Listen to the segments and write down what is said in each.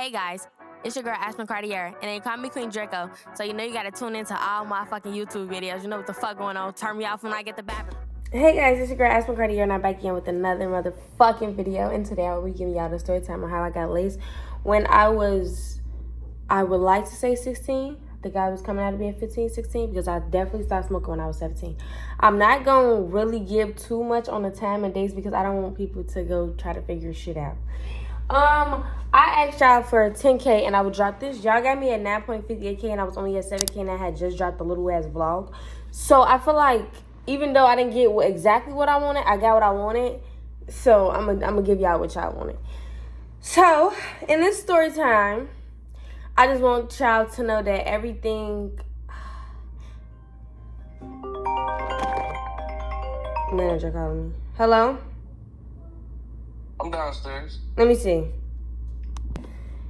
Hey guys, it's your girl Aspen Kartier, and they call me Queen Draco, so you know you gotta tune into all my fucking YouTube videos. You know what the fuck going on. Turn me off when I get the babbling. Hey guys, it's your girl Aspen Kartier, and I'm back again with another motherfucking video. And today I will be giving y'all the story time on how I got laced when I would like to say 16. I think I was coming out of being 15, 16, because I definitely stopped smoking when I was 17. I'm not gonna really give too much on the time and dates because I don't want people to go try to figure shit out. I asked y'all for 10K and I would drop this. Y'all got me at 9.58K and I was only at 7K and I had just dropped the little ass vlog. So I feel like even though I didn't get exactly what I wanted, I got what I wanted. So I'm gonna give y'all what y'all wanted. So in this story time, I just want y'all to know that everything. Manager calling me. Hello? I'm downstairs. Let me see.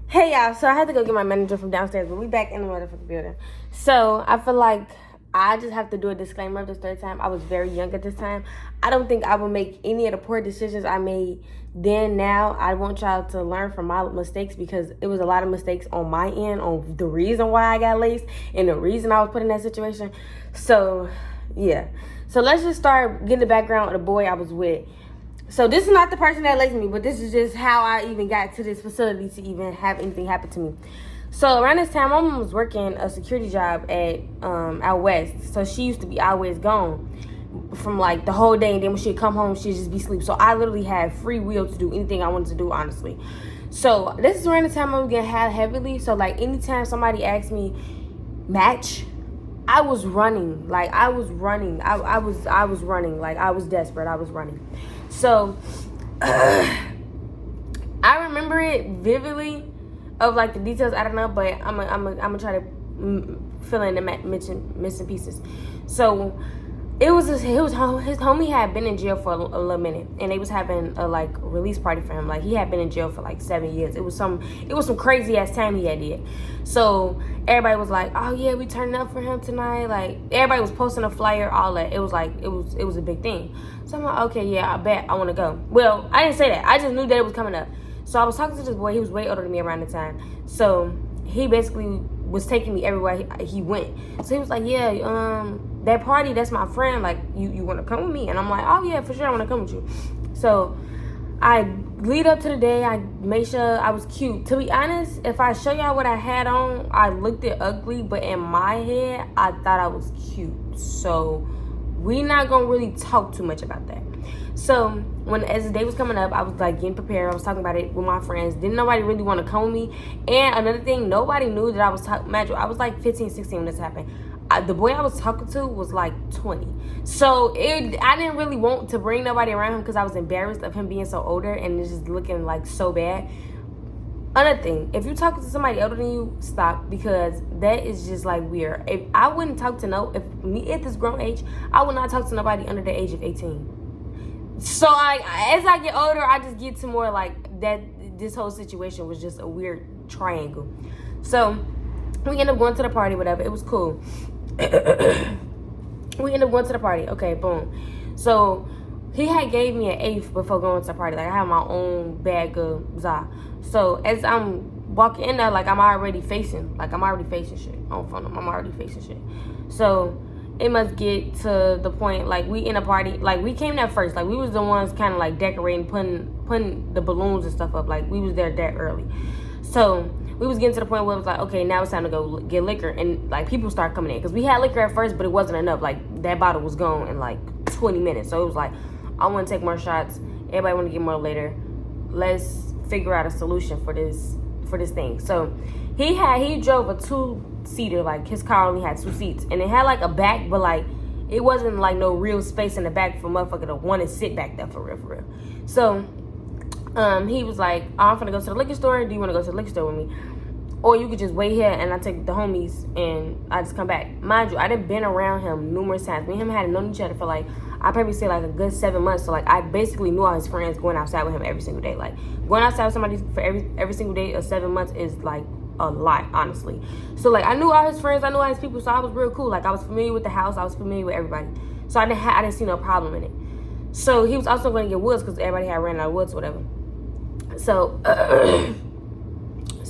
Hey, y'all. So I had to go get my manager from downstairs, but we back in the motherfucking building. So I feel like I just have to do a disclaimer this third time. I was very young at this time. I don't think I would make any of the poor decisions I made then. Now I want y'all to learn from my mistakes because it was a lot of mistakes on my end on the reason why I got laced and the reason I was put in that situation. So, yeah. So let's just start getting the background of the boy I was with. So this is not the person that laced me, but this is just how I even got to this facility to even have anything happen to me. So around this time, my mom was working a security job at out west. So she used to be always gone from like the whole day, and then when she'd come home, she'd just be asleep. So I literally had free will to do anything I wanted to do, honestly. So this is around the time I was getting high heavily. So like anytime somebody asked me match, I was running. Like I was running. I was running. Like I was desperate. I was running. So I remember it vividly of like the details. I don't know, but I'm gonna try to fill in the missing pieces. So his homie had been in jail for a little minute, and they was having a like release party for him. Like he had been in jail for like 7 years. It was some crazy ass time he had did. So everybody was like, oh yeah, we turning up for him tonight. Like everybody was posting a flyer, all that. It was like it was a big thing. So I'm like, okay, yeah, I bet I want to go. Well, I didn't say that. I just knew that it was coming up. So I was talking to this boy. He was way older than me around the time. So he basically was taking me everywhere he went. So he was like, yeah, that party, that's my friend. Like, you want to come with me? And I'm like, oh, yeah, for sure, I want to come with you. So I lead up to the day. I made sure I was cute. To be honest, if I show y'all what I had on, I looked it ugly. But in my head, I thought I was cute. So we not going to really talk too much about that. So as the day was coming up, I was like getting prepared. I was talking about it with my friends. Didn't nobody really want to come with me. And another thing, nobody knew that I was Magic. I was like 15, 16 when this happened. The boy I was talking to was like 20. So I didn't really want to bring nobody around him because I was embarrassed of him being so older and it's just looking like so bad. Another thing, if you're talking to somebody older than you, stop, because that is just like weird. If I wouldn't talk to if me at this grown age, I would not talk to nobody under the age of 18. So as I get older, I just get to more like that. This whole situation was just a weird triangle. So we ended up going to the party, whatever. It was cool. We ended up going to the party. Okay, boom. So he had gave me an eighth before going to the party. Like I had my own bag of za. So as I'm walking in there, like I'm already facing shit. On phone, I'm already facing shit. So it must get to the point like we in a party, like we came there first, like we was the ones kind of like decorating, putting the balloons and stuff up. Like we was there that early. So we was getting to the point where it was like, okay, now it's time to go get liquor, and like people start coming in because we had liquor at first, but it wasn't enough. Like that bottle was gone in like 20 minutes. So it was like, I want to take more shots. Everybody want to get more later. Let's figure out a solution for this thing. So he drove a 2-seater, like his car only had 2 seats, and it had like a back, but like it wasn't like no real space in the back for motherfucker to want to sit back there for real. So he was like, I'm gonna go to the liquor store. Do you want to go to the liquor store with me? Or you could just wait here and I take the homies and I just come back. Mind you, I done been around him numerous times. Me and him had known each other for like, I probably say like a good 7 months. So like I basically knew all his friends, going outside with him every single day. Like going outside with somebody for every single day of 7 months is like a lot, honestly. So like I knew all his friends, I knew all his people, so I was real cool. Like I was familiar with the house, I was familiar with everybody. So I didn't see no problem in it. So he was also going to get woods because everybody had ran out of woods or whatever. So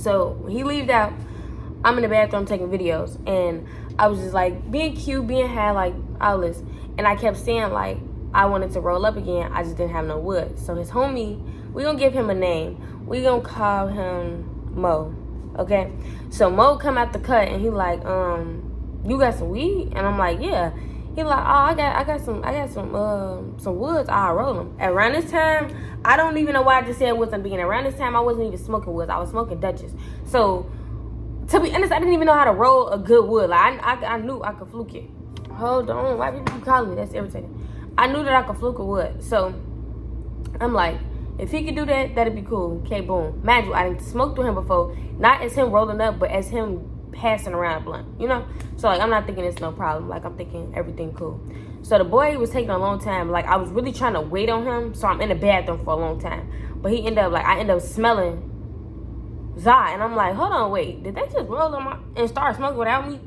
So he leaved out. I'm in the bathroom taking videos, and I was just like being cute, being high, like all this. And I kept saying like I wanted to roll up again. I just didn't have no wood. So his homie, we gonna give him a name. We gonna call him Mo. Okay. So Mo come out the cut and he like, you got some weed? And I'm like, yeah. He like, oh, I got some woods. I'll roll them. Around this time, I don't even know why I just said woods in the beginning. Around this time, I wasn't even smoking woods. I was smoking Dutchess. So, to be honest, I didn't even know how to roll a good wood. Like, I knew I could fluke it. Hold on. Why people keep calling me? That's irritating. I knew that I could fluke a wood. So, I'm like, if he could do that, that'd be cool. Okay, boom. Mind you, I didn't smoke through him before. Not as him rolling up, but as him passing around a blunt, you know? So, like, I'm not thinking it's no problem. Like, I'm thinking everything cool. So, the boy was taking a long time. Like, I was really trying to wait on him. So, I'm in the bathroom for a long time. But I end up smelling Zai. And I'm like, hold on, wait. Did they just roll on and start smoking without me?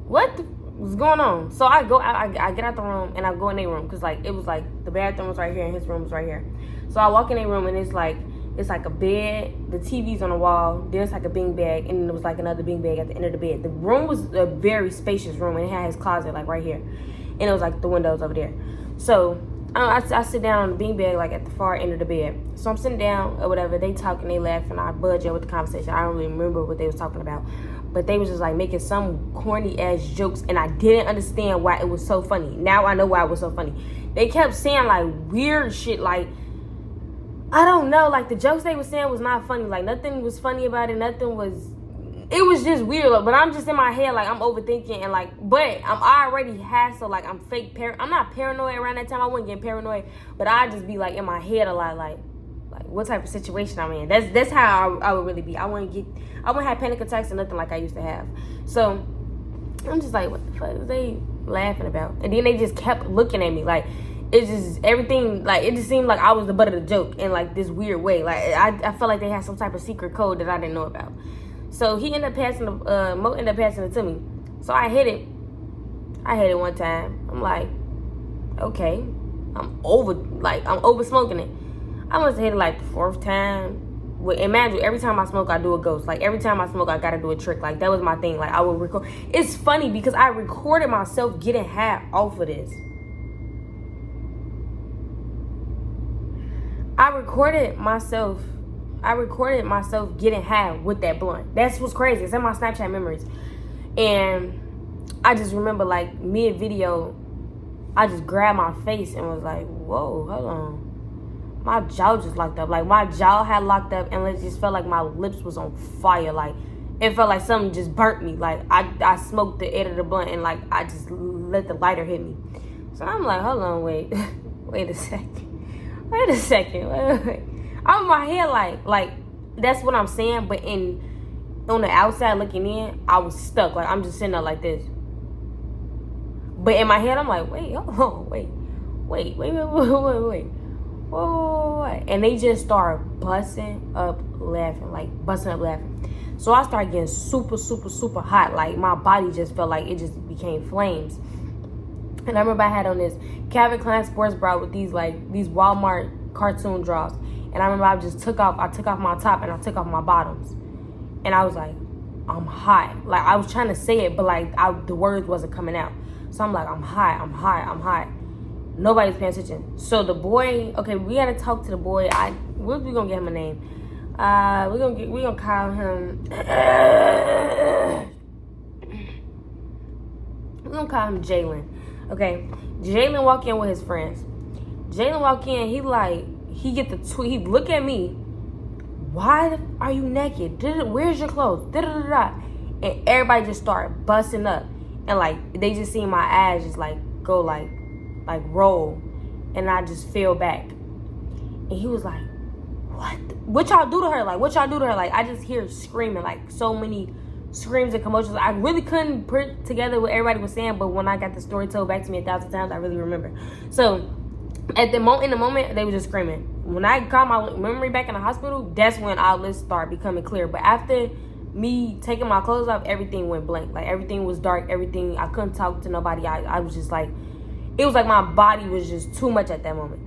What was going on? So, I go out. I get out the room and I go in their room. Because, like, it was like the bathroom was right here and his room was right here. So, I walk in their room and it's like a bed, the TV's on the wall, there's like a bean bag, and there was like another bean bag at the end of the bed. The room was a very spacious room, and it had his closet like right here, and it was like the windows over there. So I sit down on the bean bag like at the far end of the bed. So I'm sitting down or whatever, they talking, they laughing, I budge up with the conversation. I don't really remember what they was talking about, but they was just like making some corny ass jokes, and I didn't understand why it was so funny. Now I know why it was so funny. They kept saying like weird shit, like I don't know, like the jokes they were saying was not funny. Like nothing was funny about it. It was just weird. But I'm just in my head, like I'm overthinking and like, but I'm already had, so like I'm I'm not paranoid around that time. I wasn't getting paranoid, but I just be like in my head a lot, like what type of situation I'm in. That's how I would really be. I wouldn't have panic attacks or nothing like I used to have. So I'm just like, what the fuck was they laughing about? And then they just kept looking at me like, it's just everything, like it just seemed like I was the butt of the joke in like this weird way. Like I felt like they had some type of secret code that I didn't know about. So he ended up passing Mo ended up passing it to me. So I hit it one time. I'm like, okay, I'm over smoking it. I must have hit it like the fourth time. Imagine every time I smoke, I do a ghost. Like every time I smoke, I gotta do a trick. Like that was my thing. Like I would record. It's funny because I recorded myself getting high off of this. I recorded myself getting high with that blunt. That's what's crazy. It's in my Snapchat memories. And I just remember like mid-video, I just grabbed my face and was like, whoa, hold on. My jaw just locked up. Like my jaw had locked up and it just felt like my lips was on fire. Like it felt like something just burnt me. Like I smoked the end of the blunt and like I just let the lighter hit me. So I'm like, hold on, wait a second. Wait a second. I'm in my head like that's what I'm saying, but on the outside looking in, I was stuck. Like I'm just sitting there like this. But in my head, I'm like, wait, hold on, wait. Whoa. And they just start busting up laughing. So I started getting super, super, super hot. Like my body just felt like it just became flames. And I remember I had on this Calvin Klein sports bra with these Walmart cartoon draws. And I remember I took off my top and I took off my bottoms. And I was like, I'm hot. Like I was trying to say it, but like the words wasn't coming out. So I'm like, I'm hot. Nobody's paying attention. So the boy, okay, we gotta talk to the boy. We gonna get him a name. We gonna call him. We're gonna call him Jalen. Okay, Jalen walk in with his friends. Jalen walk in, he look at me. Why are you naked? Where's your clothes? And everybody just start busting up. And like, they just see my eyes just like go like roll. And I just fell back. And he was like, what y'all do to her? Like, I just hear screaming, like so many screams and commotions. I really couldn't put together what everybody was saying, but when I got the story told back to me 1,000 times, I really remember. So in the moment, they were just screaming. When I got my memory back in the hospital, that's when all this started becoming clear. But after me taking my clothes off, everything went blank. Like everything was dark. Everything, I couldn't talk to nobody. I was just like, it was like my body was just too much at that moment.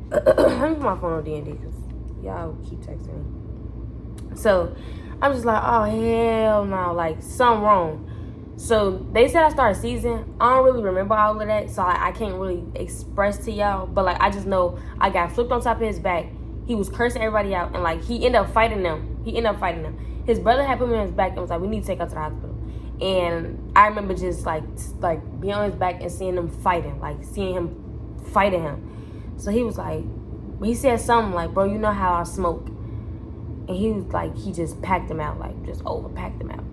Let me put my phone on D&D because y'all keep texting me. So I'm just like, oh, hell no. Like, something wrong. So they said I started seizing. I don't really remember all of that, so I can't really express to y'all. But like, I just know I got flipped on top of his back. He was cursing everybody out, and like, he ended up fighting them. His brother had put me on his back and was like, we need to take her to the hospital. And I remember just like being on his back and seeing him fighting, him. So he was like, he said something like, bro, you know how I smoke. And he was like, he just packed him out, like just overpacked him out.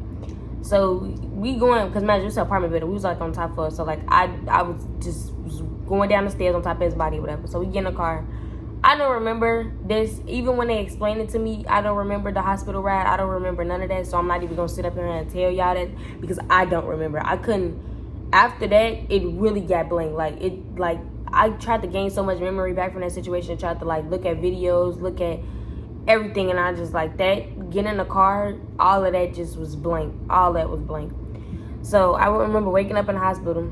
So we going, because man, just an apartment building. We was like on top floor. So like I was just going down the stairs on top of his body or whatever. So we get in the car. I don't remember this. Even when they explained it to me, I don't remember the hospital ride. I don't remember none of that. So I'm not even going to sit up here and tell y'all that because I don't remember. I couldn't. After that, it really got blank. Like I tried to gain so much memory back from that situation. Tried to like look at videos, look at everything. And I just like that. Get in the car. All of that just was blank. All that was blank. So I remember waking up in the hospital.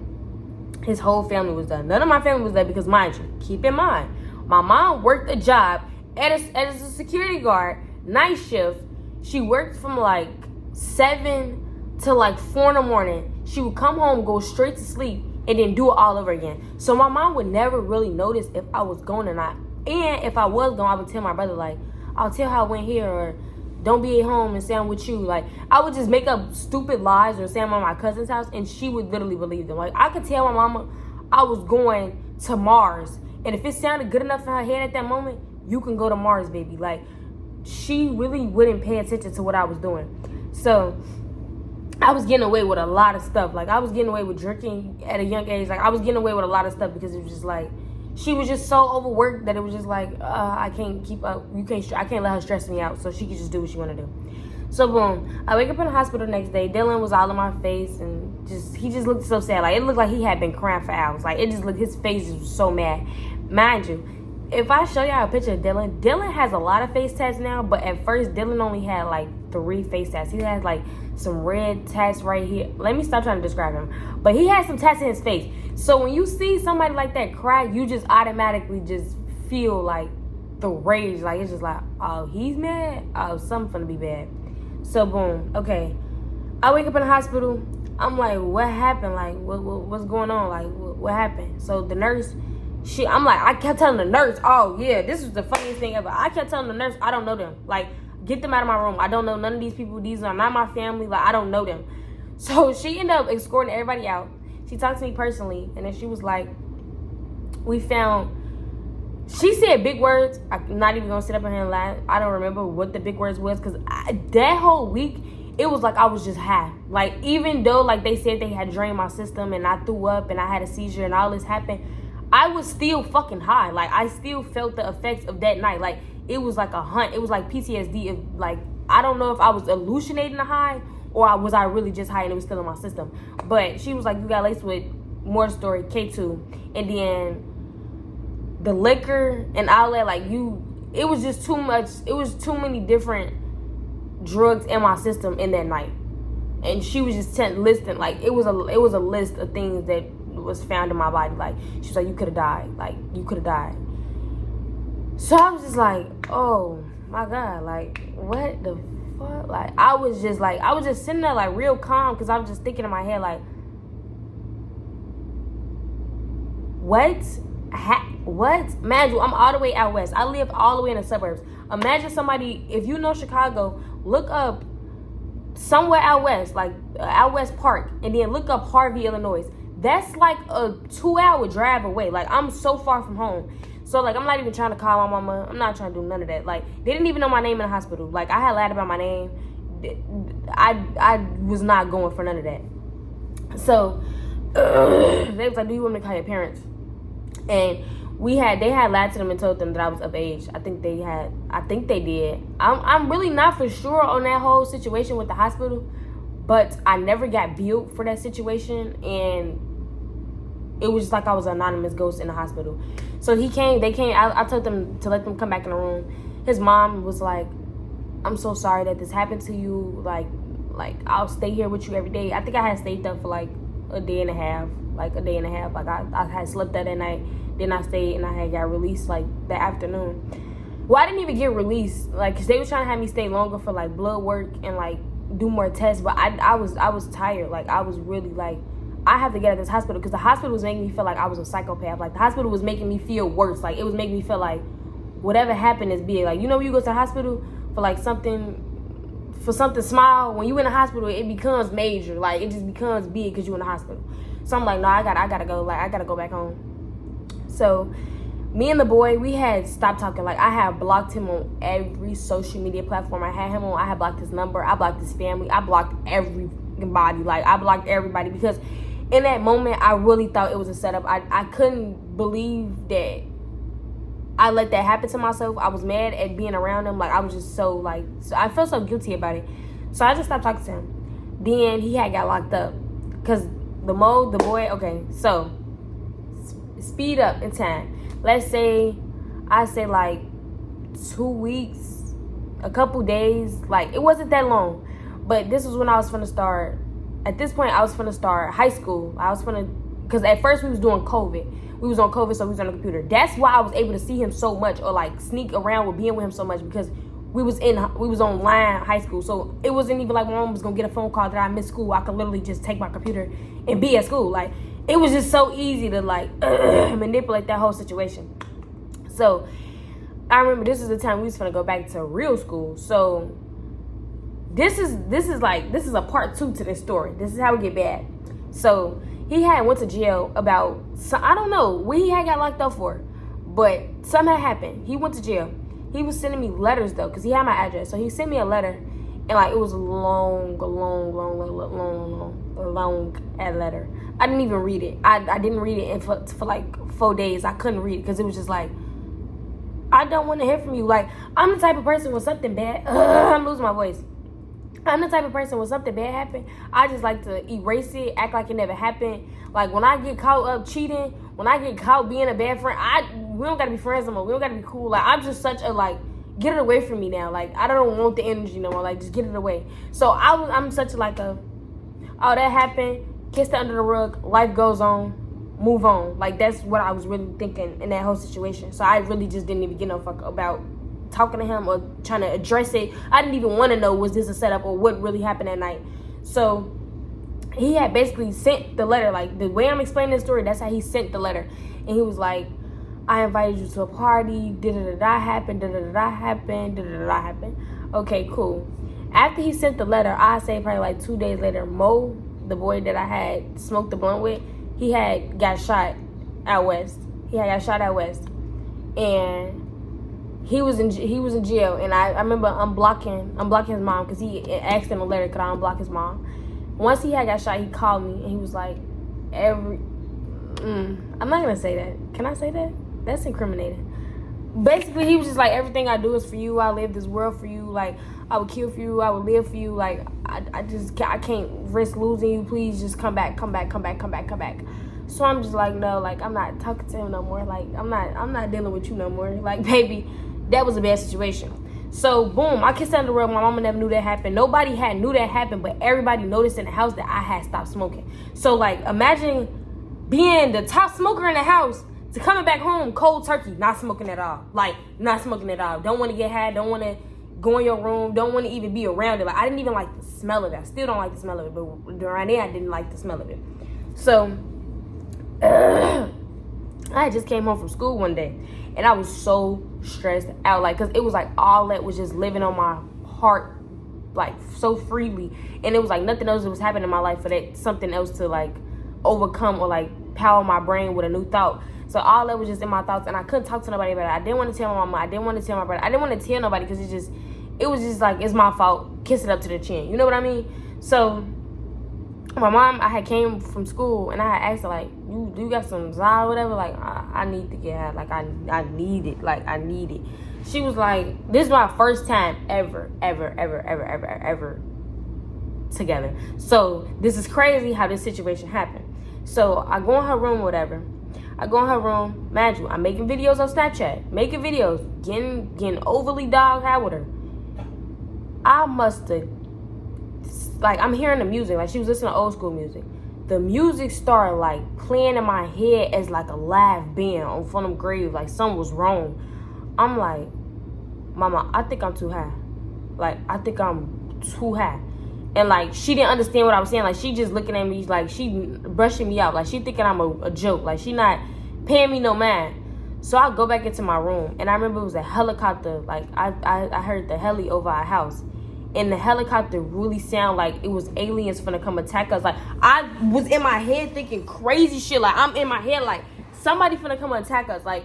His whole family was there. None of my family was there because, mind you, keep in mind, my mom worked a job as a security guard, night shift. She worked from like 7 to like 4 in the morning. She would come home, go straight to sleep, and then do it all over again. So my mom would never really notice if I was going or not. And if I was going, I would tell my brother, like, I'll tell how I went here, or don't be at home and say I'm with you. Like, I would just make up stupid lies or say I'm at my cousin's house, and she would literally believe them. Like, I could tell my mama I was going to Mars. And if it sounded good enough in her head at that moment, you can go to Mars, baby. Like, she really wouldn't pay attention to what I was doing. So I was getting away with a lot of stuff. Like, I was getting away with drinking at a young age. Like, I was getting away with a lot of stuff because it was just like, she was just so overworked that it was just like, I can't keep up. I can't let her stress me out, so she could just do what she want to do. So boom, I wake up in the hospital the next day. Dylan was all in my face, and he just looked so sad. Like, it looked like he had been crying for hours. Like, it just looked, his face was so mad. Mind you, if I show y'all a picture of Dylan has a lot of face tats now, but at first Dylan only had like 3 face tats. He has like some red tats right here. Let me stop trying to describe him. But he has some tats in his face. So when you see somebody like that cry, you just automatically just feel like the rage. Like, it's just like, oh, he's mad? Oh, something's gonna be bad. So boom, okay. I wake up in the hospital. I'm like, what happened? Like, what's going on? Like, what happened? So the nurse, I kept telling the nurse, oh yeah, this was the funniest thing ever. I kept telling the nurse, I don't know them. Like, get them out of my room. I don't know none of these people. These are not my family. Like, I don't know them. So she ended up escorting everybody out. She talked to me personally, and then she was like, she said big words. I'm not even gonna sit up here and lie. I don't remember what the big words was, because that whole week, it was like I was just high. Like, even though like they said they had drained my system and I threw up and I had a seizure and all this happened, I was still fucking high. Like, I still felt the effects of that night. Like, it was like a hunt. It was like PTSD. Like, I don't know if I was hallucinating the high or was I really just high and it was still in my system. But she was like, you got laced with more story, K2. And then the liquor and all that, like, it was just too much. It was too many different drugs in my system in that night. And she was just listing, like, it was a list of things that was found in my body. Like, she was like, you could have died. Like, you could have died. So I was just like, oh my God, like, what the fuck? Like, I was just sitting there like real calm, because I was just thinking in my head, like, what? Imagine, I'm all the way out west. I live all the way in the suburbs. Imagine somebody, if you know Chicago, look up somewhere out west, like out west park, and then look up Harvey, Illinois. That's like a 2-hour drive away. Like, I'm so far from home. So, like, I'm not even trying to call my mama. I'm not trying to do none of that. Like, they didn't even know my name in the hospital. Like, I had lied about my name. I was not going for none of that. So, they was like, do you want me to call your parents? And they had lied to them and told them that I was of age. I think they did. I'm really not for sure on that whole situation with the hospital, but I never got billed for that situation, and it was just like I was an anonymous ghost in the hospital. So they came, I told them to let them come back in the room. His mom was like, I'm so sorry that this happened to you. Like I'll stay here with you every day. I think I had stayed there for like a day and a half. Like, I had slept that night. Then I stayed and I had got released like that afternoon. Well, I didn't even get released. Like, 'cause they was trying to have me stay longer for like blood work and like do more tests. But I was tired. Like, I was really like, I have to get out of this hospital, because the hospital was making me feel like I was a psychopath. Like, the hospital was making me feel worse. Like, it was making me feel like whatever happened is big. Like, you know, when you go to the hospital for like something small, when you in the hospital, it becomes major. Like, it just becomes big because you in the hospital. So I'm like, no, I gotta go. Like, I gotta go back home. So me and the boy, we had stopped talking. Like, I had blocked him on every social media platform I had him on. I had blocked his number. I blocked his family. I blocked everybody. Like, I blocked everybody, because in that moment, I really thought it was a setup. I couldn't believe that I let that happen to myself. I was mad at being around him. Like, I was just so, like, I felt so guilty about it. So I just stopped talking to him. Then he had got locked up. Because the boy, okay, so speed up in time. Let's say, I say like 2 weeks, a couple days. Like, it wasn't that long. But this was when I was finna start. At this point, I was finna start high school. Because at first we was doing COVID. We was on COVID, so we was on the computer. That's why I was able to see him so much, or like sneak around with being with him so much, because we was online high school. So it wasn't even like my mom was gonna get a phone call that I missed school. I could literally just take my computer and be at school. Like, it was just so easy to like manipulate that whole situation. So I remember this is the time we was gonna go back to real school. So this is a part 2 to this story. This is how it get bad. So he had went to jail about, I don't know what he had got locked up for, but something had happened. He went to jail. He was sending me letters though, because he had my address. So he sent me a letter, and like, it was a long letter. I didn't even read it. I didn't read it for like 4 days. I couldn't read it because it was just like, I don't want to hear from you. Like, I'm the type of person when something bad, I'm losing my voice. I'm the type of person when something bad happened, I just like to erase it, act like it never happened. Like, when I get caught up cheating, when I get caught being a bad friend, we don't gotta be friends no more. We don't gotta be cool. Like, I'm just such a, like, get it away from me now. Like, I don't want the energy no more. Like, just get it away. So I'm such like a, oh, that happened, kiss it under the rug, life goes on, move on. Like, that's what I was really thinking in that whole situation. So I really just didn't even give no fuck about talking to him or trying to address it. I didn't even want to know, was this a setup or what really happened that night. So he had basically sent the letter. Like, the way I'm explaining this story, that's how he sent the letter. And he was like, I invited you to a party, da-da-da-da happened, da-da-da-da happened, da-da-da-da happened. Okay, cool. After he sent the letter, I say probably like 2 days later, Mo, the boy that I had smoked the blunt with, he had got shot out west. And he was in jail, and I remember unblocking his mom, because he asked in the letter, could I unblock his mom? Once he had got shot, he called me, and he was like, I'm not gonna say that. Can I say that? That's incriminating. Basically, he was just like, everything I do is for you. I live this world for you. Like, I would kill for you. I would live for you. Like, I can't risk losing you. Please just come back. So I'm just like, no, like, I'm not talking to him no more. Like, I'm not dealing with you no more. Like, baby, that was a bad situation. So, boom, I kissed under the rug. My mama never knew that happened. Nobody knew that happened, but everybody noticed in the house that I had stopped smoking. So, like, imagine being the top smoker in the house to coming back home cold turkey, not smoking at all. Like, not smoking at all. Don't want to get high. Don't want to go in your room. Don't want to even be around it. Like, I didn't even like the smell of it. I still don't like the smell of it, but right there, I didn't like the smell of it. So, I just came home from school one day, and I was so stressed out, like, because it was like all that was just living on my heart, like, so freely, and it was like nothing else that was happening in my life for that something else to like overcome or like power my brain with a new thought. So all that was just in my thoughts, and I couldn't talk to nobody about it. I didn't want to tell my mama. I didn't want to tell my brother. I didn't want to tell nobody, because it was just like, it's my fault. Kiss it up to the chin. You know what I mean? So my mom, I had came from school, and I had asked her, like, you got some Zod or whatever? Like, I need to get out. Like, I need it. Like, I need it. She was like, this is my first time ever together. So this is crazy how this situation happened. So I go in her room or whatever. I go in her room. Imagine, I'm making videos on Snapchat. Making videos. Getting overly dog high with her. I must have, like, I'm hearing the music. Like, she was listening to old school music. The music started, like, playing in my head as, like, a live band on front of grave. Like, something was wrong. I'm like, Mama, I think I'm too high. Like, I think I'm too high. And, like, she didn't understand what I was saying. Like, she just looking at me, like, she brushing me out. Like, she thinking I'm a joke. Like, she not paying me no mind. So I go back into my room, and I remember it was a helicopter. Like, I heard the heli over our house. And the helicopter really sound like it was aliens finna come attack us. Like, I was in my head thinking crazy shit. Like, I'm in my head like, somebody finna come attack us. Like,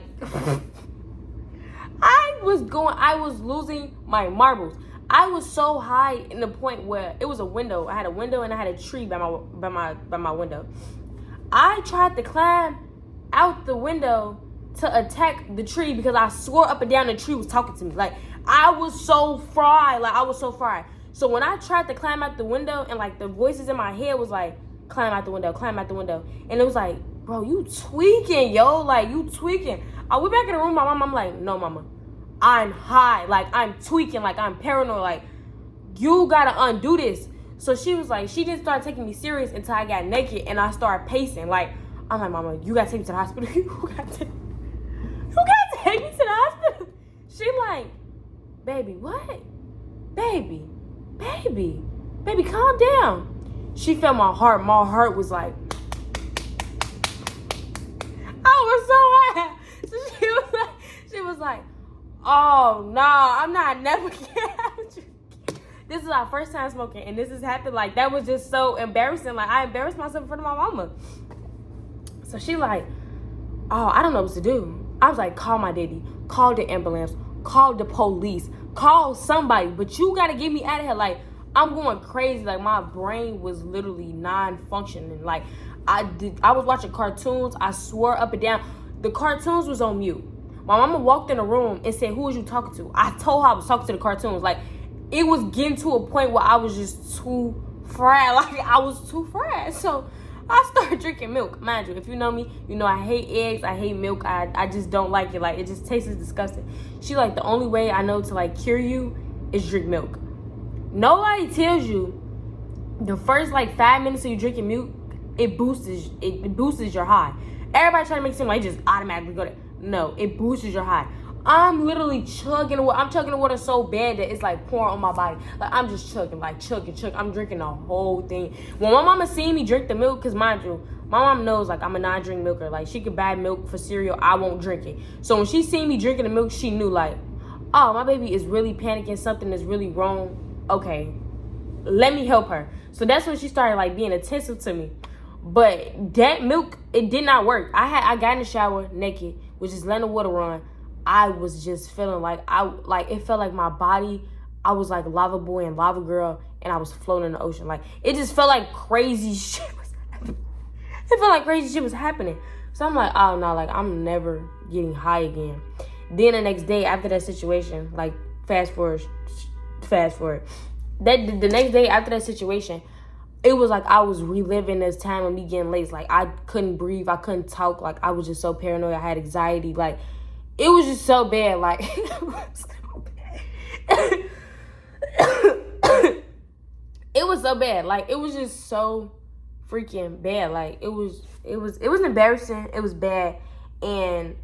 I was losing my marbles. I was so high in the point where it was a window. I had a window and I had a tree by my window. I tried to climb out the window to attack the tree because I swore up and down the tree was talking to me. Like, I was so fried. So when I tried to climb out the window and like the voices in my head was like, climb out the window. And it was like, bro, you tweaking, yo. Like, you tweaking. I went back in the room, my mom, I'm like, no, mama. I'm high. Like, I'm tweaking. Like, I'm paranoid. Like, you gotta undo this. So she was like, she didn't start taking me serious until I got naked and I started pacing. Like, I'm like, mama, you gotta take me to the hospital. You gotta take me to the hospital. She like, baby, what? Baby, calm down. She felt my heart. My heart was like, I was so high. So she was like, oh no, I'm not never getting. This is our first time smoking, and this has happened. Like, that was just so embarrassing. Like, I embarrassed myself in front of my mama. So she like, oh, I don't know what to do. I was like, call my daddy, call the ambulance, call the police, call somebody, but you gotta get me out of here. Like, I'm going crazy. Like, my brain was literally non-functioning. Like, I was watching cartoons. I swore up and down. The cartoons was on mute. My mama walked in the room and said, who was you talking to? I told her I was talking to the cartoons. Like, it was getting to a point where I was just too fried. Like, I was too fried. So I started drinking milk. Mind you, if you know me, you know I hate eggs. I hate milk. I just don't like it. Like, it just tastes disgusting. She like, the only way I know to, like, cure you is drink milk. Nobody tells you the first, like, 5 minutes of you drinking milk, it boosts your high. Everybody trying to make it seem like it just automatically go there. No, it boosts your high. I'm literally chugging the water. I'm chugging the water so bad that it's like pouring on my body. Like, I'm just chugging. I'm drinking the whole thing. When my mama seen me drink the milk, because mind you, my mom knows, like, I'm a non-drink milker. Like, she could buy milk for cereal. I won't drink it. So when she seen me drinking the milk, she knew, like, oh, my baby is really panicking. Something is really wrong. Okay, let me help her. So that's when she started, like, being attentive to me. But that milk, it did not work. I got in the shower naked, was just letting the water run. I was just feeling like it felt like my body, I was like Lava Boy and Lava Girl, and I was floating in the ocean. Like, it just felt like crazy shit was happening. It felt like crazy shit was happening. So I'm like, oh no, like, I'm never getting high again. Then the next day after that situation, like, fast forward. The next day after that situation, it was like I was reliving this time of me getting laced. Like, I couldn't breathe. I couldn't talk. Like, I was just so paranoid. I had anxiety. Like, it was just so bad. Like, it was so bad. It was so bad. Like, it was just so freaking bad. Like, it was embarrassing. It was bad. And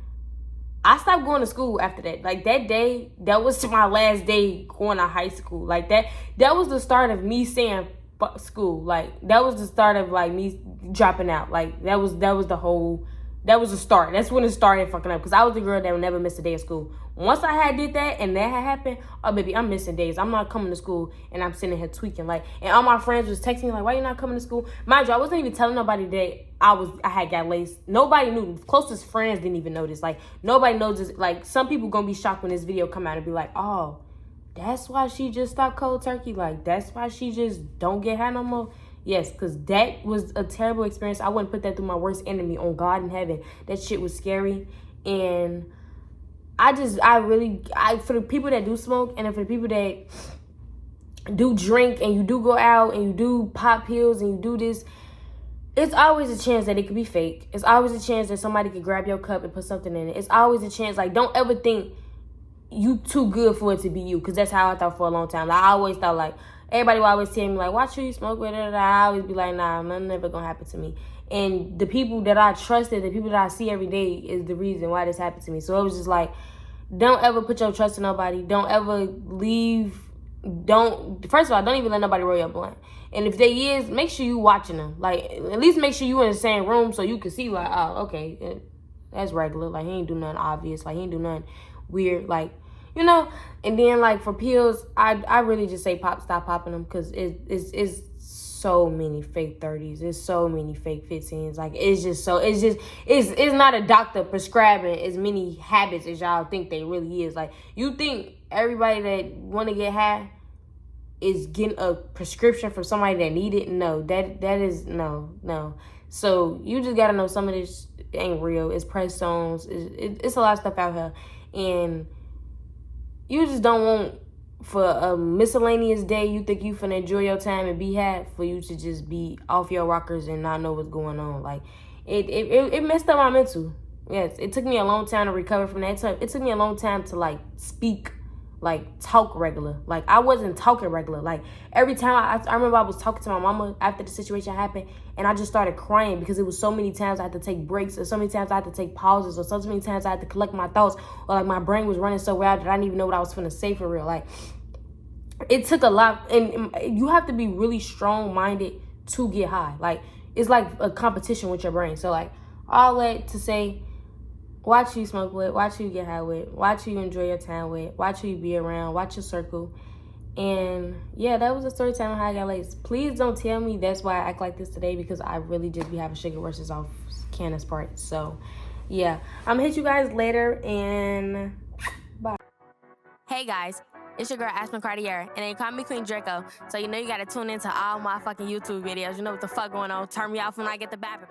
I stopped going to school after that. Like, that day, that was my last day going to high school. Like, that was the start of me saying fuck school. Like, that was the start of, like, me dropping out. Like, that was the start. That's when it started fucking up. Because I was the girl that would never miss a day of school. Once I did that and that had happened, oh, baby, I'm missing days. I'm not coming to school and I'm sitting here tweaking. Like, and all my friends was texting me, like, why you not coming to school? Mind you, I wasn't even telling nobody that I had got laced. Nobody knew. The closest friends didn't even notice. Like, nobody knows this. Like, some people gonna be shocked when this video come out and be like, oh, that's why she just stopped cold turkey. Like, that's why she just don't get high no more. Yes, because that was a terrible experience. I wouldn't put that through my worst enemy on God in heaven. That shit was scary. And for the people that do smoke and for the people that do drink and you do go out and you do pop pills and you do this, it's always a chance that it could be fake. It's always a chance that somebody could grab your cup and put something in it. It's always a chance. Like, don't ever think you too good for it to be you, because that's how I thought for a long time. Like, I always thought, like, everybody would always tell me, like, watch who you smoke with. I always be like, nah, nothing never gonna happen to me. And the people that I trusted, the people that I see every day is the reason why this happened to me. So it was just like, don't ever put your trust in nobody. Don't ever leave. First of all, don't even let nobody roll your blunt. And if they is, make sure you watching them. Like, at least make sure you in the same room so you can see, like, oh, okay, that's regular. Like, he ain't do nothing obvious. Like, he ain't do nothing weird. Like, you know. And then, like, for pills, I really just say stop popping them, because it's so many fake 30s. There's so many fake 15s. Like, it's not a doctor prescribing as many habits as y'all think they really is. Like, you think everybody that want to get high is getting a prescription from somebody that need it? No, that is no. So you just gotta know some of this ain't real. It's press zones. It's a lot of stuff out here, and you just don't want, for a miscellaneous day, you think you finna enjoy your time and be happy, for you to just be off your rockers and not know what's going on. Like, it messed up my mental. Yes, it took me a long time to recover from that. It took me a long time to, like, speak, like, talk regular. Like, I wasn't talking regular. Like, every time I remember I was talking to my mama after the situation happened, and I just started crying because it was so many times I had to take breaks, or so many times I had to take pauses, or so many times I had to collect my thoughts, or, like, my brain was running so wild that I didn't even know what I was finna say for real. Like, it took a lot, and you have to be really strong-minded to get high. Like, it's like a competition with your brain. So, like, all that to say, watch who you smoke with, watch who you get high with, watch who you enjoy your time with, watch who you be around, watch your circle. And yeah, that was a story time on how I got laced. Please don't tell me that's why I act like this today, because I really just be having sugar rushes off Candace part. So yeah, I'm gonna hit you guys later, and bye. Hey guys, it's your girl Aspen Kartier, and they call me Queen Draco. So you know you gotta tune into all my fucking YouTube videos. You know what the fuck going on. Turn me off when I get the bapping.